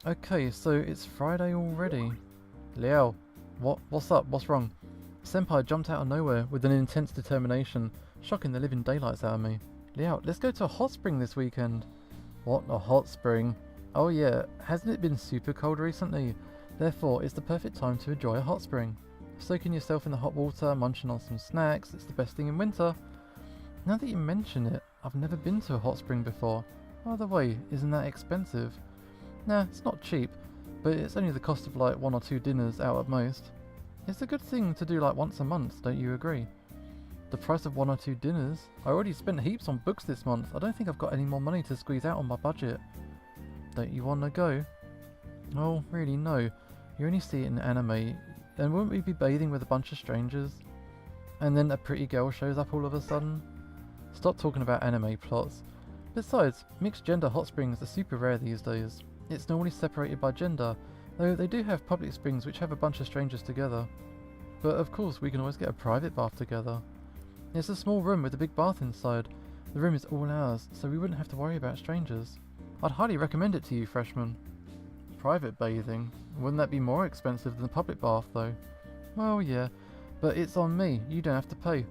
Okay, so it's Friday already. Liao, what's up? What's wrong? Senpai jumped out of nowhere with an intense determination, shocking the living daylights out of me. Liao, let's go to a hot spring this weekend. What, a hot spring? Oh yeah, hasn't it been super cold recently? Therefore, it's the perfect time to enjoy a hot spring. Soaking yourself in the hot water, munching on some snacks, it's the best thing in winter. Now that you mention it, I've never been to a hot spring before. By the way, isn't that expensive? Nah, it's not cheap, but it's only the cost of like 1 or 2 dinners out at most. It's a good thing to do like once a month, don't you agree? The price of 1 or 2 dinners? I already spent heaps on books this month. I don't think I've got any more money to squeeze out on my budget. Don't you want to go? Oh, really no. You only see it in anime. And wouldn't we be bathing with a bunch of strangers? And then a pretty girl shows up all of a sudden? Stop talking about anime plots. Besides, mixed gender hot springs are super rare these days. It's normally separated by gender, though they do have public springs which have a bunch of strangers together. But of course we can always get a private bath together. It's a small room with a big bath inside. The room is all ours, so we wouldn't have to worry about strangers. I'd highly recommend it to you, freshman. Private bathing? Wouldn't that be more expensive than the public bath though? Well yeah, but it's on me, you don't have to pay.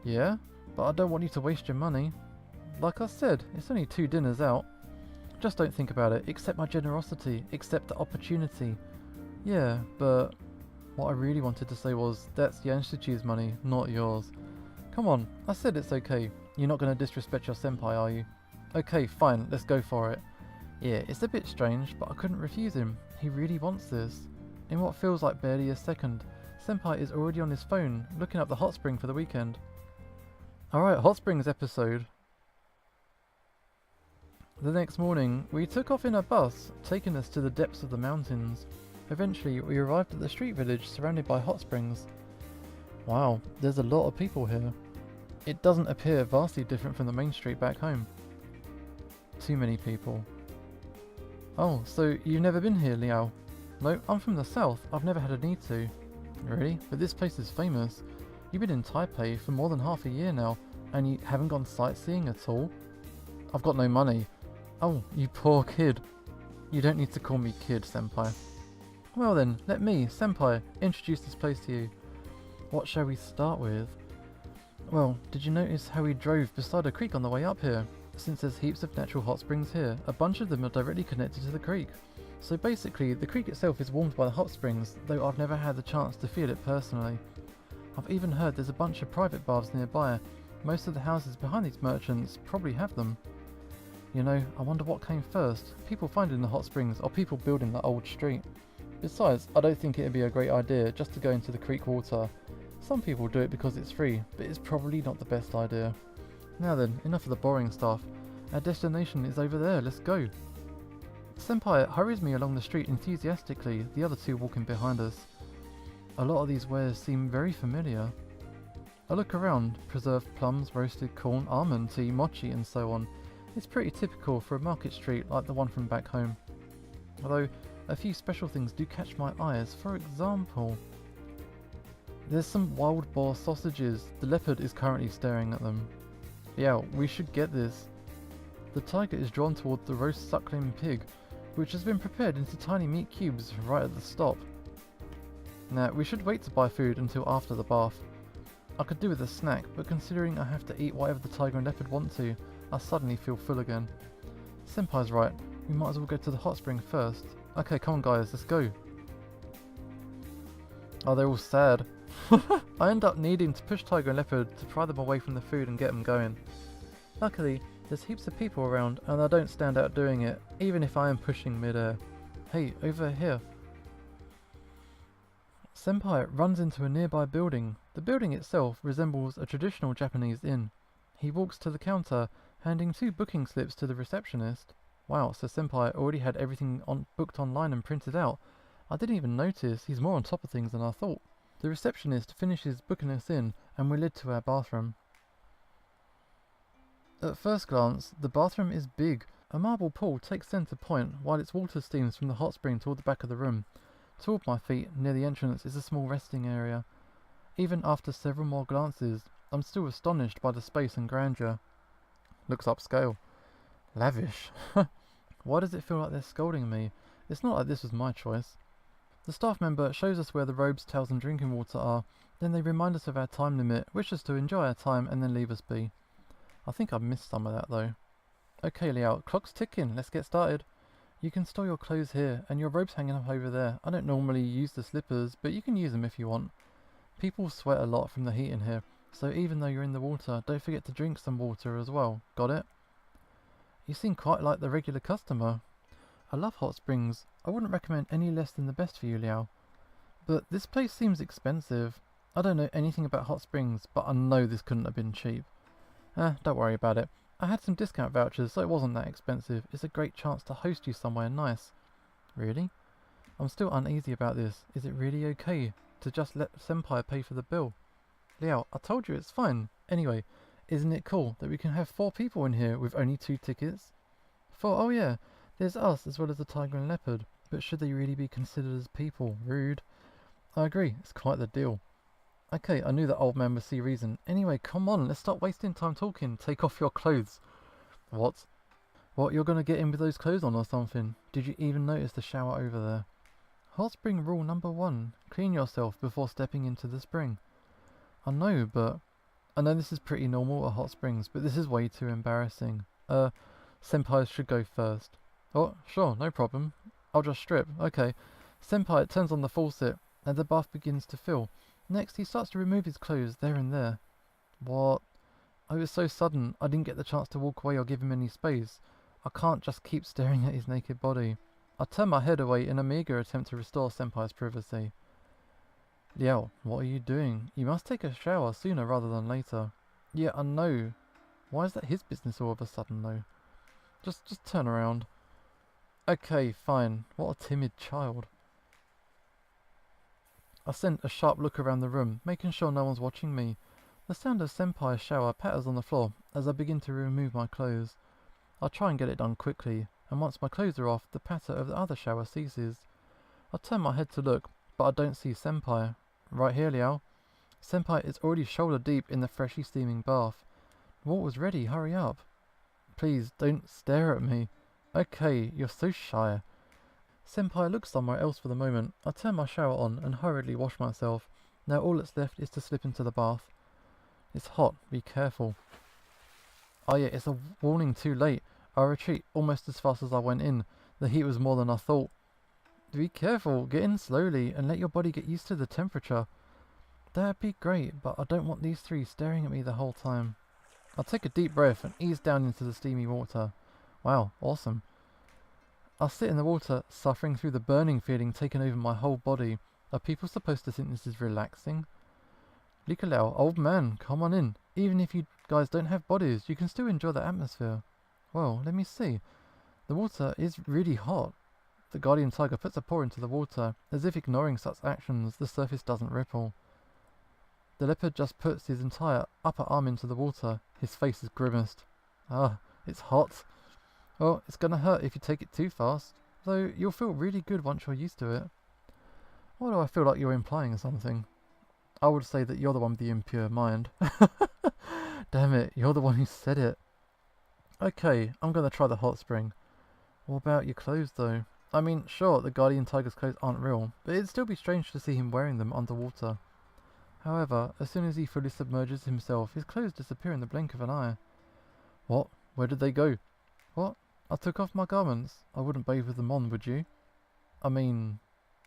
Yeah? But I don't want you to waste your money. Like I said, it's only 2 dinners out. Just don't think about it, accept my generosity, accept the opportunity. Yeah, but what I really wanted to say was, that's Yanshichi's money, not yours. Come on, I said it's okay. You're not going to disrespect your senpai, are you? Okay, fine, let's go for it. Yeah, it's a bit strange, but I couldn't refuse him. He really wants this. In what feels like barely a second, senpai is already on his phone, looking up the hot spring for the weekend. Alright, hot springs episode. The next morning, we took off in a bus, taking us to the depths of the mountains. Eventually, we arrived at the street village surrounded by hot springs. Wow, there's a lot of people here. It doesn't appear vastly different from the main street back home. Too many people. Oh, so you've never been here, Liao? No, I'm from the south. I've never had a need to. Really? But this place is famous. You've been in Taipei for more than half a year now, and you haven't gone sightseeing at all? I've got no money. Oh, you poor kid. You don't need to call me kid, senpai. Well then, let me, senpai, introduce this place to you. What shall we start with? Well, did you notice how we drove beside a creek on the way up here? Since there's heaps of natural hot springs here, a bunch of them are directly connected to the creek. So basically, the creek itself is warmed by the hot springs, though I've never had the chance to feel it personally. I've even heard there's a bunch of private baths nearby. Most of the houses behind these merchants probably have them. You know, I wonder what came first, people finding the hot springs or people building the old street. Besides, I don't think it'd be a great idea just to go into the creek water. Some people do it because it's free, but it's probably not the best idea. Now then, enough of the boring stuff. Our destination is over there, let's go. Senpai hurries me along the street enthusiastically, the other two walking behind us. A lot of these wares seem very familiar. I look around, preserved plums, roasted corn, almond tea, mochi and so on. It's pretty typical for a market street like the one from back home. Although, a few special things do catch my eyes. For example, there's some wild boar sausages. The leopard is currently staring at them. Yeah, we should get this. The tiger is drawn toward the roast suckling pig, which has been prepared into tiny meat cubes right at the stop. Now, we should wait to buy food until after the bath. I could do with a snack, but considering I have to eat whatever the tiger and leopard want to, I suddenly feel full again. Senpai's right, we might as well go to the hot spring first. Okay, come on guys, let's go. Oh, they're all sad. I end up needing to push tiger and leopard to pry them away from the food and get them going. Luckily, there's heaps of people around and I don't stand out doing it, even if I am pushing mid-air. Hey, over here. Senpai runs into a nearby building. The building itself resembles a traditional Japanese inn. He walks to the counter, handing 2 booking slips to the receptionist. Wow, so Senpai already had everything booked online and printed out. I didn't even notice, he's more on top of things than I thought. The receptionist finishes booking us in and we're led to our bathroom. At first glance, the bathroom is big. A marble pool takes centre point while its water steams from the hot spring toward the back of the room. Toward my feet, near the entrance, is a small resting area. Even after several more glances, I'm still astonished by the space and grandeur. Looks upscale. Lavish. Why does it feel like they're scolding me? It's not like this was my choice. The staff member shows us where the robes, towels and drinking water are. Then they remind us of our time limit, wish us to enjoy our time and then leave us be. I think I missed some of that though. Okay Liao, clock's ticking, let's get started. You can store your clothes here, and your robe's hanging up over there. I don't normally use the slippers, but you can use them if you want. People sweat a lot from the heat in here, so even though you're in the water, don't forget to drink some water as well. Got it? You seem quite like the regular customer. I love hot springs. I wouldn't recommend any less than the best for you, Liao. But this place seems expensive. I don't know anything about hot springs, but I know this couldn't have been cheap. Don't worry about it. I had some discount vouchers, so it wasn't that expensive. It's a great chance to host you somewhere nice. Really? I'm still uneasy about this. Is it really okay to just let Senpai pay for the bill? Liao, I told you it's fine. Anyway, isn't it cool that we can have 4 people in here with only 2 tickets? 4? Oh yeah, there's us as well as the tiger and leopard. But should they really be considered as people? Rude. I agree, it's quite the deal. Okay, I knew that old man would see reason. Anyway, come on, let's stop wasting time talking. Take off your clothes. What? What, you're gonna get in with those clothes on or something? Did you even notice the shower over there? Hot spring rule number 1. Clean yourself before stepping into the spring. I know this is pretty normal at hot springs, but this is way too embarrassing. Senpai should go first. Oh, sure, no problem. I'll just strip. Okay. Senpai turns on the faucet, and the bath begins to fill. Next, he starts to remove his clothes there and there. What? Oh, it was so sudden, I didn't get the chance to walk away or give him any space. I can't just keep staring at his naked body. I turn my head away in a meager attempt to restore Senpai's privacy. Liao, what are you doing? You must take a shower sooner rather than later. Yeah, I know. Why is that his business all of a sudden, though? Just turn around. Okay, fine. What a timid child. I sent a sharp look around the room, making sure no one's watching me. The sound of Senpai's shower patters on the floor as I begin to remove my clothes. I try and get it done quickly, and once my clothes are off, the patter of the other shower ceases. I turn my head to look, but I don't see Senpai. Right here, Liao. Senpai is already shoulder deep in the freshly steaming bath. The water's ready, hurry up. Please, don't stare at me. Okay, you're so shy. Senpai looks somewhere else for the moment. I turn my shower on and hurriedly wash myself. Now all that's left is to slip into the bath. It's hot, be careful. Oh yeah, it's a warning too late. I retreat almost as fast as I went in. The heat was more than I thought. Be careful, get in slowly and let your body get used to the temperature. That'd be great, but I don't want these 3 staring at me the whole time. I'll take a deep breath and ease down into the steamy water. Wow, awesome. I'll sit in the water, suffering through the burning feeling taking over my whole body. Are people supposed to think this is relaxing? Liao, old man, come on in. Even if you guys don't have bodies, you can still enjoy the atmosphere. Well, let me see. The water is really hot. The guardian tiger puts a paw into the water. As if ignoring such actions, the surface doesn't ripple. The leopard just puts his entire upper arm into the water. His face is grimaced. Ah, it's hot. Well, it's gonna hurt if you take it too fast, though you'll feel really good once you're used to it. Why do I feel like you're implying something? I would say that you're the one with the impure mind. Damn it, you're the one who said it. Okay, I'm gonna try the hot spring. What about your clothes though? I mean, sure, the guardian tiger's clothes aren't real, but it'd still be strange to see him wearing them underwater. However, as soon as he fully submerges himself, his clothes disappear in the blink of an eye. What? Where did they go? What? I took off my garments. I wouldn't bathe with them on, would you? I mean,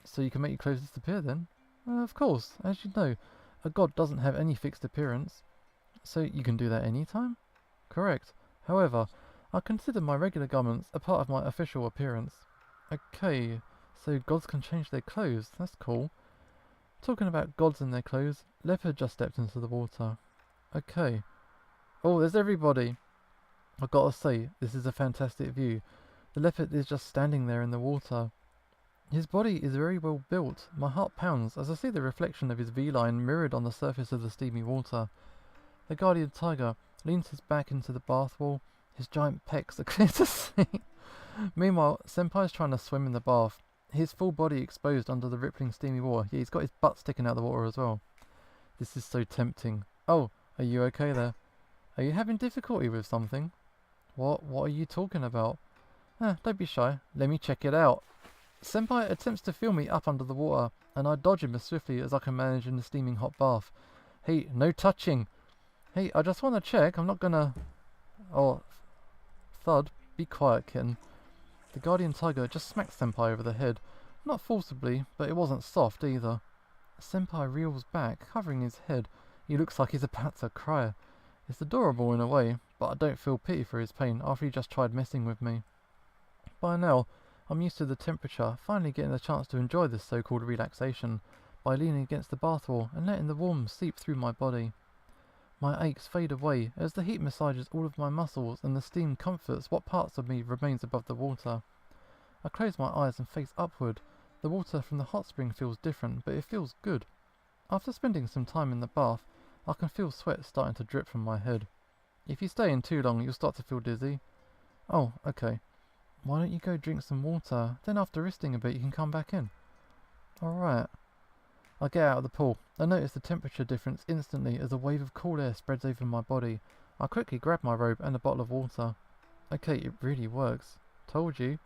so you can make your clothes disappear then? Of course, as you know, a god doesn't have any fixed appearance. So you can do that anytime? Correct. However, I consider my regular garments a part of my official appearance. Okay, so gods can change their clothes. That's cool. Talking about gods and their clothes, Leopard just stepped into the water. Okay. Oh, there's everybody. I gotta say, this is a fantastic view. The leopard is just standing there in the water. His body is very well built. My heart pounds as I see the reflection of his V-line mirrored on the surface of the steamy water. The guardian tiger leans his back into the bath wall. His giant pecs are clear to see. Meanwhile, Senpai is trying to swim in the bath. His full body exposed under the rippling steamy water. Yeah, he's got his butt sticking out of the water as well. This is so tempting. Oh, are you okay there? Are you having difficulty with something? What are you talking about? Don't be shy. Let me check it out. Senpai attempts to fill me up under the water, and I dodge him as swiftly as I can manage in the steaming hot bath. Hey, no touching! Hey, I just want to check, I'm not gonna... Oh, thud, be quiet, kitten. The guardian tiger just smacked Senpai over the head. Not forcibly, but it wasn't soft either. Senpai reels back, covering his head. He looks like he's about to cry. It's adorable in a way, but I don't feel pity for his pain after he just tried messing with me. By now, I'm used to the temperature, finally getting the chance to enjoy this so-called relaxation by leaning against the bath wall and letting the warmth seep through my body. My aches fade away as the heat massages all of my muscles and the steam comforts what parts of me remains above the water. I close my eyes and face upward. The water from the hot spring feels different, but it feels good. After spending some time in the bath, I can feel sweat starting to drip from my head. If you stay in too long, you'll start to feel dizzy. Oh, okay. Why don't you go drink some water, then after resting a bit you can come back in. Alright. I get out of the pool. I notice the temperature difference instantly as a wave of cool air spreads over my body. I quickly grab my robe and a bottle of water. Okay, it really works. Told you.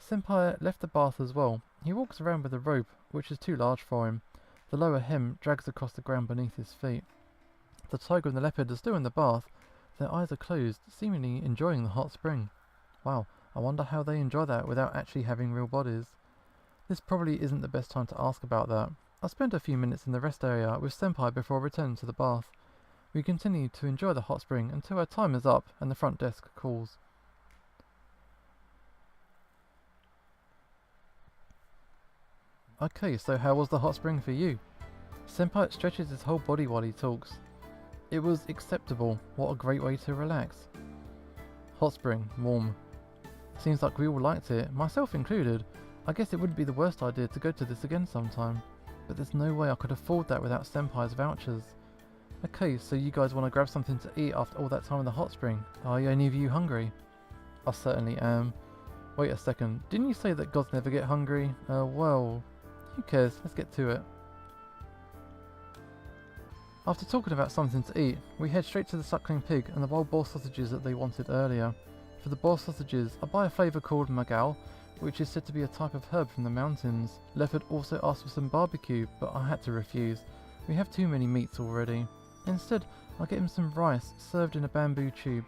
Senpai left the bath as well. He walks around with a robe, which is too large for him. The lower hem drags across the ground beneath his feet. The tiger and the leopard are still in the bath. Their eyes are closed, seemingly enjoying the hot spring. Wow, I wonder how they enjoy that without actually having real bodies. This probably isn't the best time to ask about that. I spent a few minutes in the rest area with Senpai before returning to the bath. We continue to enjoy the hot spring until our time is up and the front desk calls. Okay, so how was the hot spring for you? Senpai stretches his whole body while he talks. It was acceptable. What a great way to relax. Hot spring, warm. Seems like we all liked it, myself included. I guess it wouldn't be the worst idea to go to this again sometime. But there's no way I could afford that without Senpai's vouchers. Okay, so you guys want to grab something to eat after all that time in the hot spring? Are any of you hungry? I certainly am. Wait a second, didn't you say that gods never get hungry? Well, who cares? Let's get to it. After talking about something to eat, we head straight to the suckling pig and the wild boar sausages that they wanted earlier. For the boar sausages, I buy a flavour called magao, which is said to be a type of herb from the mountains. Leopard also asked for some barbecue, but I had to refuse. We have too many meats already. Instead, I get him some rice, served in a bamboo tube.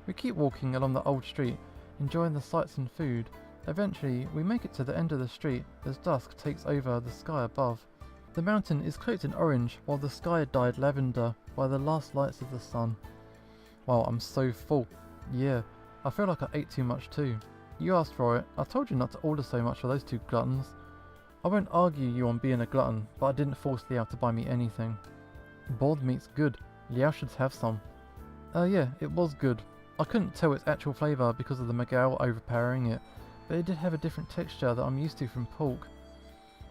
We keep walking along the old street, enjoying the sights and food. Eventually, we make it to the end of the street as dusk takes over the sky above. The mountain is cloaked in orange, while the sky dyed lavender by the last lights of the sun. Wow, I'm so full. Yeah, I feel like I ate too much too. You asked for it. I told you not to order so much for those two gluttons. I won't argue you on being a glutton, but I didn't force Liao to buy me anything. Boiled meat's good. Liao should have some. Yeah, it was good. I couldn't tell its actual flavour because of the magao overpowering it, but it did have a different texture that I'm used to from pork.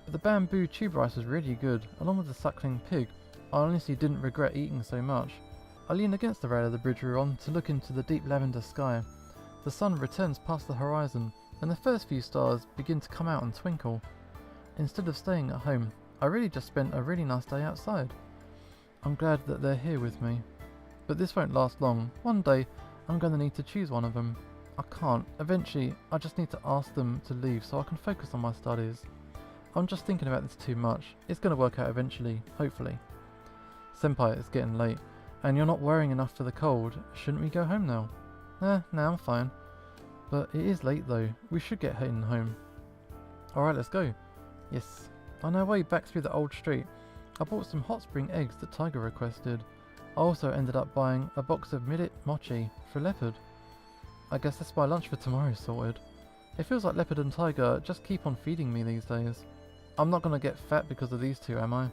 But the bamboo tube rice was really good, along with the suckling pig. I honestly didn't regret eating so much. I lean against the rail of the bridge we're on to look into the deep lavender sky. The sun returns past the horizon, and the first few stars begin to come out and twinkle. Instead of staying at home, I really just spent a really nice day outside. I'm glad that they're here with me. But this won't last long. One day, I'm going to need to choose one of them. I can't. Eventually, I just need to ask them to leave so I can focus on my studies. I'm just thinking about this too much. It's going to work out eventually, hopefully. Senpai, it's getting late, and you're not wearing enough for the cold. Shouldn't we go home now? Nah, I'm fine. But it is late though. We should get heading home. Alright, let's go. Yes. On our way back through the old street, I bought some hot spring eggs that Tiger requested. I also ended up buying a box of millet mochi for Leopard. I guess that's my lunch for tomorrow sorted. It feels like Leopard and Tiger just keep on feeding me these days. I'm not gonna get fat because of these two, am I?